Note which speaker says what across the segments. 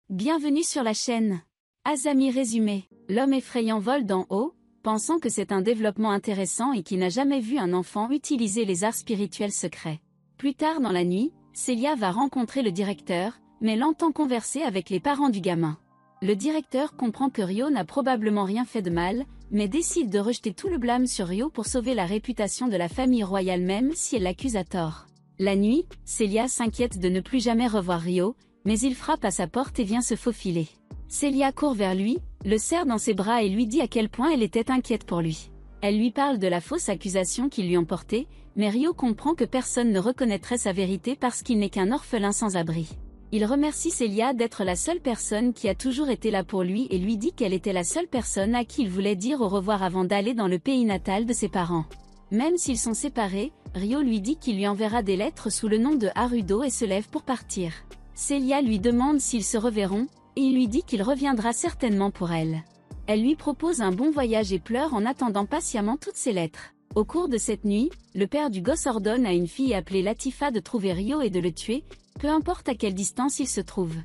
Speaker 1: Bienvenue sur la chaîne. Azami résumé. L'homme effrayant vole d'en haut, pensant que c'est un développement intéressant et qui n'a jamais vu un enfant utiliser les arts spirituels secrets. Plus tard dans la nuit, Célia va rencontrer le directeur, mais l'entend converser avec les parents du gamin. Le directeur comprend que Ryo n'a probablement rien fait de mal, mais décide de rejeter tout le blâme sur Ryo pour sauver la réputation de la famille royale même si elle l'accuse à tort. La nuit, Célia s'inquiète de ne plus jamais revoir Ryo, mais il frappe à sa porte et vient se faufiler. Célia court vers lui, le serre dans ses bras et lui dit à quel point elle était inquiète pour lui. Elle lui parle de la fausse accusation qu'ils lui ont portée, mais Ryo comprend que personne ne reconnaîtrait sa vérité parce qu'il n'est qu'un orphelin sans abri. Il remercie Célia d'être la seule personne qui a toujours été là pour lui et lui dit qu'elle était la seule personne à qui il voulait dire au revoir avant d'aller dans le pays natal de ses parents. Même s'ils sont séparés, Ryo lui dit qu'il lui enverra des lettres sous le nom de Harudo et se lève pour partir. Célia lui demande s'ils se reverront, et il lui dit qu'il reviendra certainement pour elle. Elle lui propose un bon voyage et pleure en attendant patiemment toutes ses lettres. Au cours de cette nuit, le père du gosse ordonne à une fille appelée Latifa de trouver Ryo et de le tuer, peu importe à quelle distance il se trouve.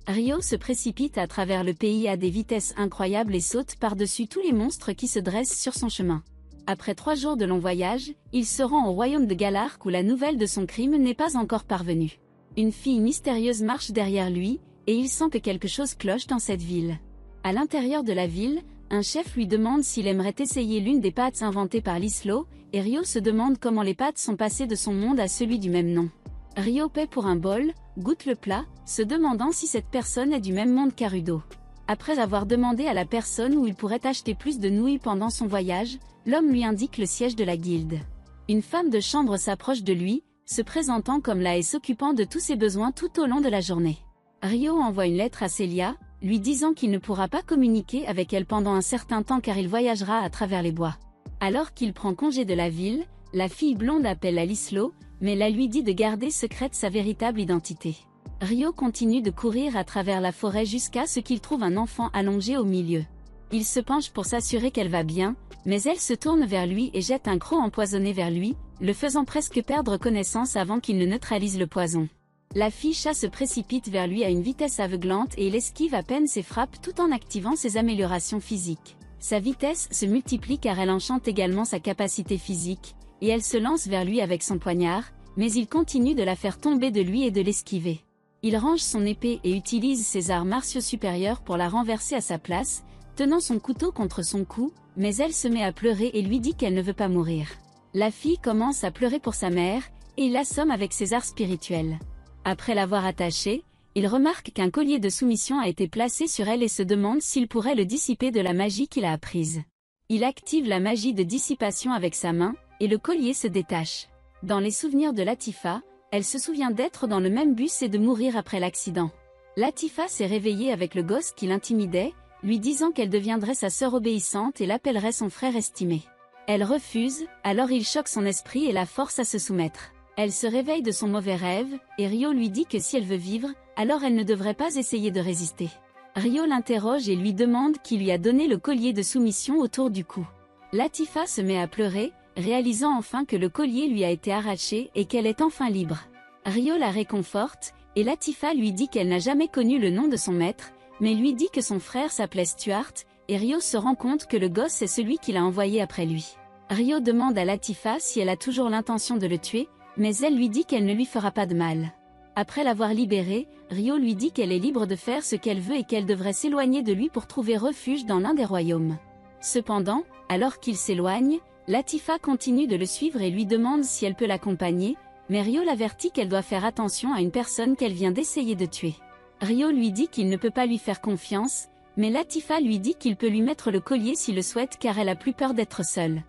Speaker 1: Ryo se précipite à travers le pays à des vitesses incroyables et saute par-dessus tous les monstres qui se dressent sur son chemin. Après 3 jours de long voyage, il se rend au royaume de Galark où la nouvelle de son crime n'est pas encore parvenue. Une fille mystérieuse marche derrière lui, et il sent que quelque chose cloche dans cette ville. À l'intérieur de la ville, un chef lui demande s'il aimerait essayer l'une des pâtes inventées par Lislo, et Ryo se demande comment les pâtes sont passées de son monde à celui du même nom. Ryo paie pour un bol, goûte le plat, se demandant si cette personne est du même monde qu'Harudo. Après avoir demandé à la personne où il pourrait acheter plus de nouilles pendant son voyage, l'homme lui indique le siège de la guilde. Une femme de chambre s'approche de lui, se présentant comme là et s'occupant de tous ses besoins tout au long de la journée. Ryo envoie une lettre à Célia, lui disant qu'il ne pourra pas communiquer avec elle pendant un certain temps car il voyagera à travers les bois. Alors qu'il prend congé de la ville, la fille blonde appelle à Lislo, mais la lui dit de garder secrète sa véritable identité. Ryo continue de courir à travers la forêt jusqu'à ce qu'il trouve un enfant allongé au milieu. Il se penche pour s'assurer qu'elle va bien, mais elle se tourne vers lui et jette un croc empoisonné vers lui, le faisant presque perdre connaissance avant qu'il ne neutralise le poison. La fille chat se précipite vers lui à une vitesse aveuglante et il esquive à peine ses frappes tout en activant ses améliorations physiques. Sa vitesse se multiplie car elle enchante également sa capacité physique, et elle se lance vers lui avec son poignard, mais il continue de la faire tomber de lui et de l'esquiver. Il range son épée et utilise ses arts martiaux supérieurs pour la renverser à sa place, tenant son couteau contre son cou, mais elle se met à pleurer et lui dit qu'elle ne veut pas mourir. La fille commence à pleurer pour sa mère, et il l'assomme avec ses arts spirituels. Après l'avoir attachée, il remarque qu'un collier de soumission a été placé sur elle et se demande s'il pourrait le dissiper de la magie qu'il a apprise. Il active la magie de dissipation avec sa main, et le collier se détache. Dans les souvenirs de Latifa, elle se souvient d'être dans le même bus et de mourir après l'accident. Latifa s'est réveillée avec le gosse qui l'intimidait, lui disant qu'elle deviendrait sa sœur obéissante et l'appellerait son frère estimé. Elle refuse, alors il choque son esprit et la force à se soumettre. Elle se réveille de son mauvais rêve, et Ryo lui dit que si elle veut vivre, alors elle ne devrait pas essayer de résister. Ryo l'interroge et lui demande qui lui a donné le collier de soumission autour du cou. Latifa se met à pleurer, réalisant enfin que le collier lui a été arraché et qu'elle est enfin libre. Ryo la réconforte, et Latifa lui dit qu'elle n'a jamais connu le nom de son maître, mais lui dit que son frère s'appelait Stuart, et Ryo se rend compte que le gosse est celui qui l'a envoyé après lui. Ryo demande à Latifa si elle a toujours l'intention de le tuer, mais elle lui dit qu'elle ne lui fera pas de mal. Après l'avoir libéré, Ryo lui dit qu'elle est libre de faire ce qu'elle veut et qu'elle devrait s'éloigner de lui pour trouver refuge dans l'un des royaumes. Cependant, alors qu'il s'éloigne, Latifa continue de le suivre et lui demande si elle peut l'accompagner, mais Ryo l'avertit qu'elle doit faire attention à une personne qu'elle vient d'essayer de tuer. Ryo lui dit qu'il ne peut pas lui faire confiance, mais Latifa lui dit qu'il peut lui mettre le collier s'il le souhaite car elle a plus peur d'être seule.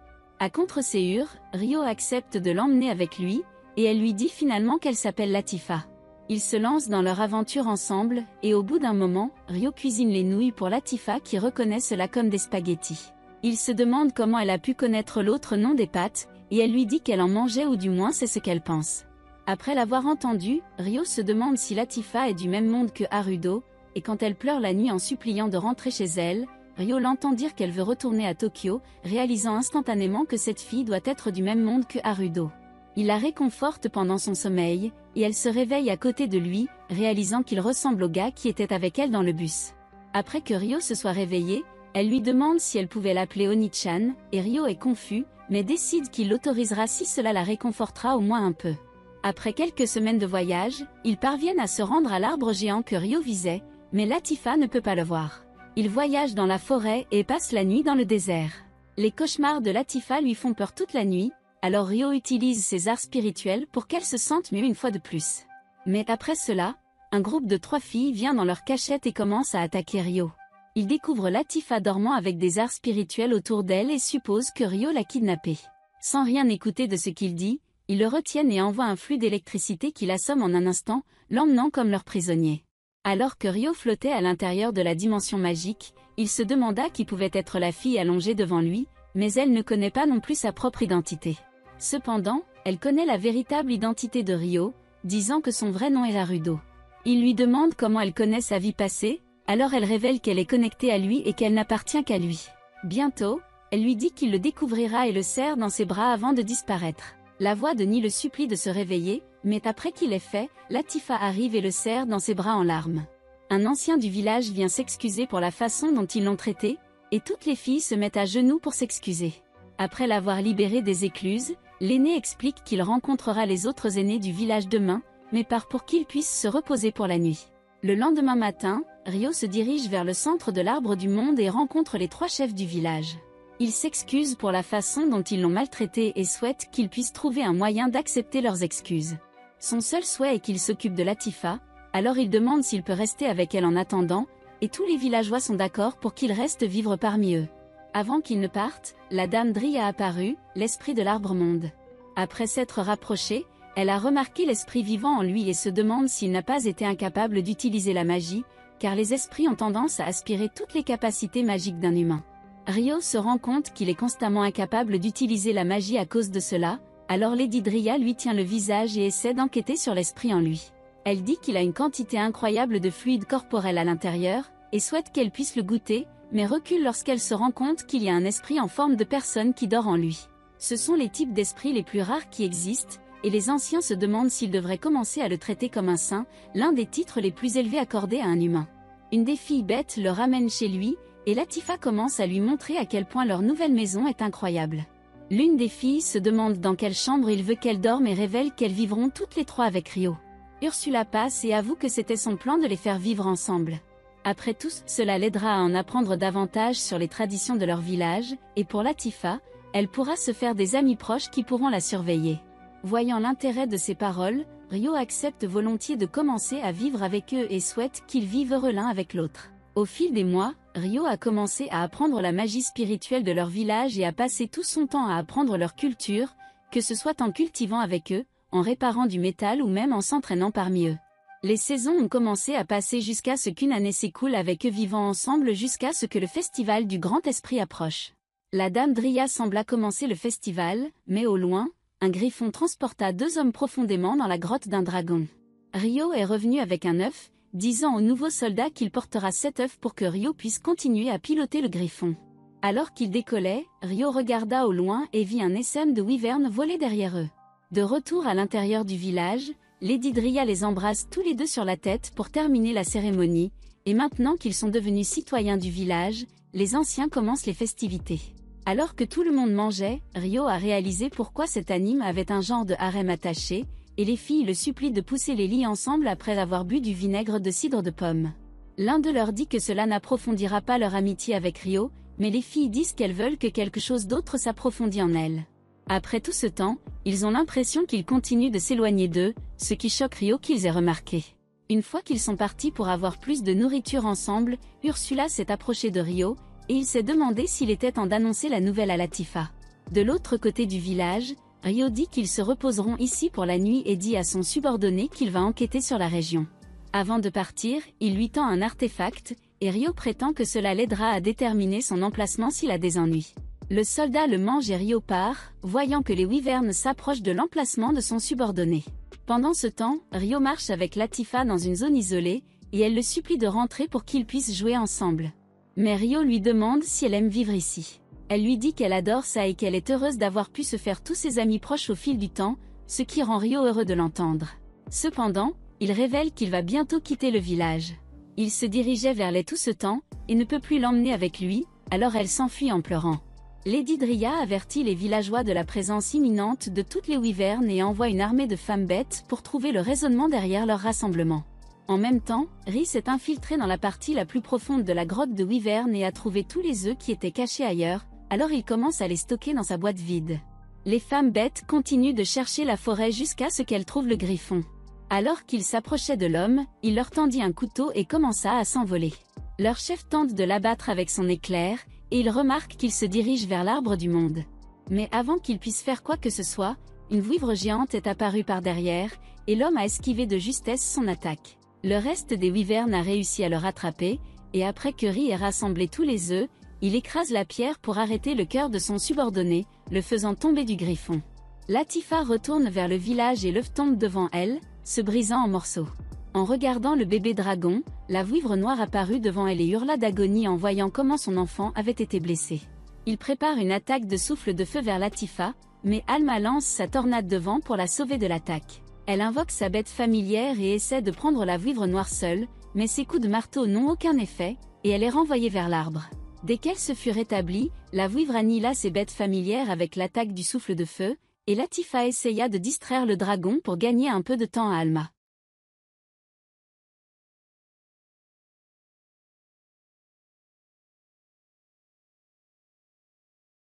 Speaker 1: À contre-séhur, Ryo accepte de l'emmener avec lui, et elle lui dit finalement qu'elle s'appelle Latifa. Ils se lancent dans leur aventure ensemble, et au bout d'un moment, Ryo cuisine les nouilles pour Latifa qui reconnaît cela comme des spaghettis. Il se demande comment elle a pu connaître l'autre nom des pâtes, et elle lui dit qu'elle en mangeait ou du moins c'est ce qu'elle pense. Après l'avoir entendu, Ryo se demande si Latifa est du même monde que Harudo, et quand elle pleure la nuit en suppliant de rentrer chez elle, Ryo l'entend dire qu'elle veut retourner à Tokyo, réalisant instantanément que cette fille doit être du même monde que Harudo. Il la réconforte pendant son sommeil, et elle se réveille à côté de lui, réalisant qu'il ressemble au gars qui était avec elle dans le bus. Après que Ryo se soit réveillé, elle lui demande si elle pouvait l'appeler Oni-chan, et Ryo est confus, mais décide qu'il l'autorisera si cela la réconfortera au moins un peu. Après quelques semaines de voyage, ils parviennent à se rendre à l'arbre géant que Ryo visait, mais Latifah ne peut pas le voir. Ils voyagent dans la forêt et passent la nuit dans le désert. Les cauchemars de Latifah lui font peur toute la nuit, alors Ryo utilise ses arts spirituels pour qu'elle se sente mieux une fois de plus. Mais après cela, un groupe de 3 filles vient dans leur cachette et commence à attaquer Ryo. Ils découvrent Latifah dormant avec des arts spirituels autour d'elle et supposent que Ryo l'a kidnappée. Sans rien écouter de ce qu'il dit, ils le retiennent et envoient un flux d'électricité qui l'assomme en un instant, l'emmenant comme leur prisonnier. Alors que Ryo flottait à l'intérieur de la dimension magique, il se demanda qui pouvait être la fille allongée devant lui, mais elle ne connaît pas non plus sa propre identité. Cependant, elle connaît la véritable identité de Ryo, disant que son vrai nom est Larudo. Il lui demande comment elle connaît sa vie passée, alors elle révèle qu'elle est connectée à lui et qu'elle n'appartient qu'à lui. Bientôt, elle lui dit qu'il le découvrira et le serre dans ses bras avant de disparaître. La voix de Ni le supplie de se réveiller, mais après qu'il ait fait, Latifah arrive et le serre dans ses bras en larmes. Un ancien du village vient s'excuser pour la façon dont ils l'ont traité, et toutes les filles se mettent à genoux pour s'excuser. Après l'avoir libéré des écluses, l'aîné explique qu'il rencontrera les autres aînés du village demain, mais part pour qu'ils puissent se reposer pour la nuit. Le lendemain matin, Ryo se dirige vers le centre de l'arbre du monde et rencontre les 3 chefs du village. Il s'excuse pour la façon dont ils l'ont maltraité et souhaite qu'ils puissent trouver un moyen d'accepter leurs excuses. Son seul souhait est qu'il s'occupe de Latifah, alors il demande s'il peut rester avec elle en attendant, et tous les villageois sont d'accord pour qu'il reste vivre parmi eux. Avant qu'ils ne partent, la dame Dri a apparu, l'esprit de l'arbre-monde. Après s'être rapprochée, elle a remarqué l'esprit vivant en lui et se demande s'il n'a pas été incapable d'utiliser la magie, car les esprits ont tendance à aspirer toutes les capacités magiques d'un humain. Ryo se rend compte qu'il est constamment incapable d'utiliser la magie à cause de cela, alors Lady Dria lui tient le visage et essaie d'enquêter sur l'esprit en lui. Elle dit qu'il a une quantité incroyable de fluide corporel à l'intérieur, et souhaite qu'elle puisse le goûter, mais recule lorsqu'elle se rend compte qu'il y a un esprit en forme de personne qui dort en lui. Ce sont les types d'esprits les plus rares qui existent, et les anciens se demandent s'ils devraient commencer à le traiter comme un saint, l'un des titres les plus élevés accordés à un humain. Une des filles bêtes le ramène chez lui, et Latifah commence à lui montrer à quel point leur nouvelle maison est incroyable. L'une des filles se demande dans quelle chambre il veut qu'elle dorme et révèle qu'elles vivront toutes les 3 avec Ryo. Ursula passe et avoue que c'était son plan de les faire vivre ensemble. Après tout, cela l'aidera à en apprendre davantage sur les traditions de leur village, et pour Latifah, elle pourra se faire des amis proches qui pourront la surveiller. Voyant l'intérêt de ces paroles, Ryo accepte volontiers de commencer à vivre avec eux et souhaite qu'ils vivent heureux l'un avec l'autre. Au fil des mois, Ryo a commencé à apprendre la magie spirituelle de leur village et à passer tout son temps à apprendre leur culture, que ce soit en cultivant avec eux, en réparant du métal ou même en s'entraînant parmi eux. Les saisons ont commencé à passer jusqu'à ce qu'une année s'écoule avec eux vivant ensemble jusqu'à ce que le festival du Grand Esprit approche. La dame Dria sembla commencer le festival, mais au loin, un griffon transporta 2 hommes profondément dans la grotte d'un dragon. Ryo est revenu avec un œuf, disant au nouveau soldat qu'il portera 7 œufs pour que Ryo puisse continuer à piloter le griffon. Alors qu'il décollait, Ryo regarda au loin et vit un essaim de wyvernes voler derrière eux. De retour à l'intérieur du village, Lady Dria les embrasse tous les 2 sur la tête pour terminer la cérémonie, et maintenant qu'ils sont devenus citoyens du village, les anciens commencent les festivités. Alors que tout le monde mangeait, Ryo a réalisé pourquoi cet anime avait un genre de harem attaché, et les filles le supplient de pousser les lits ensemble après avoir bu du vinaigre de cidre de pomme. L'un d'eux leur dit que cela n'approfondira pas leur amitié avec Ryo, mais les filles disent qu'elles veulent que quelque chose d'autre s'approfondisse en elles. Après tout ce temps, ils ont l'impression qu'ils continuent de s'éloigner d'eux, ce qui choque Ryo qu'ils aient remarqué. Une fois qu'ils sont partis pour avoir plus de nourriture ensemble, Ursula s'est approchée de Ryo, et il s'est demandé s'il était temps d'annoncer la nouvelle à Latifah. De l'autre côté du village, Ryo dit qu'ils se reposeront ici pour la nuit et dit à son subordonné qu'il va enquêter sur la région. Avant de partir, il lui tend un artefact, et Ryo prétend que cela l'aidera à déterminer son emplacement s'il a des ennuis. Le soldat le mange et Ryo part, voyant que les wyvernes s'approchent de l'emplacement de son subordonné. Pendant ce temps, Ryo marche avec Latifah dans une zone isolée, et elle le supplie de rentrer pour qu'ils puissent jouer ensemble. Mais Ryo lui demande si elle aime vivre ici. Elle lui dit qu'elle adore ça et qu'elle est heureuse d'avoir pu se faire tous ses amis proches au fil du temps, ce qui rend Ryo heureux de l'entendre. Cependant, il révèle qu'il va bientôt quitter le village. Il se dirigeait vers les tout ce temps, et ne peut plus l'emmener avec lui, alors elle s'enfuit en pleurant. Lady Dria avertit les villageois de la présence imminente de toutes les wyvernes et envoie une armée de femmes bêtes pour trouver le raisonnement derrière leur rassemblement. En même temps, Rhys s'est infiltré dans la partie la plus profonde de la grotte de Wyvern et a trouvé tous les œufs qui étaient cachés ailleurs, alors il commence à les stocker dans sa boîte vide. Les femmes bêtes continuent de chercher la forêt jusqu'à ce qu'elles trouvent le griffon. Alors qu'il s'approchait de l'homme, il leur tendit un couteau et commença à s'envoler. Leur chef tente de l'abattre avec son éclair, et il remarque qu'il se dirige vers l'arbre du monde. Mais avant qu'il puisse faire quoi que ce soit, une vouivre géante est apparue par derrière, et l'homme a esquivé de justesse son attaque. Le reste des wyvernes a réussi à le rattraper, et après que Rhys ait rassemblé tous les œufs, il écrase la pierre pour arrêter le cœur de son subordonné, le faisant tomber du griffon. Latifa retourne vers le village et l'œuf tombe devant elle, se brisant en morceaux. En regardant le bébé dragon, la vouivre noire apparut devant elle et hurla d'agonie en voyant comment son enfant avait été blessé. Il prépare une attaque de souffle de feu vers Latifa, mais Alma lance sa tornade devant pour la sauver de l'attaque. Elle invoque sa bête familière et essaie de prendre la vouivre noire seule, mais ses coups de marteau n'ont aucun effet, et elle est renvoyée vers l'arbre. Dès qu'elle se fut rétablie, la vouivre annihila ses bêtes familières avec l'attaque du souffle de feu, et Latifa essaya de distraire le dragon pour gagner un peu de temps à Alma.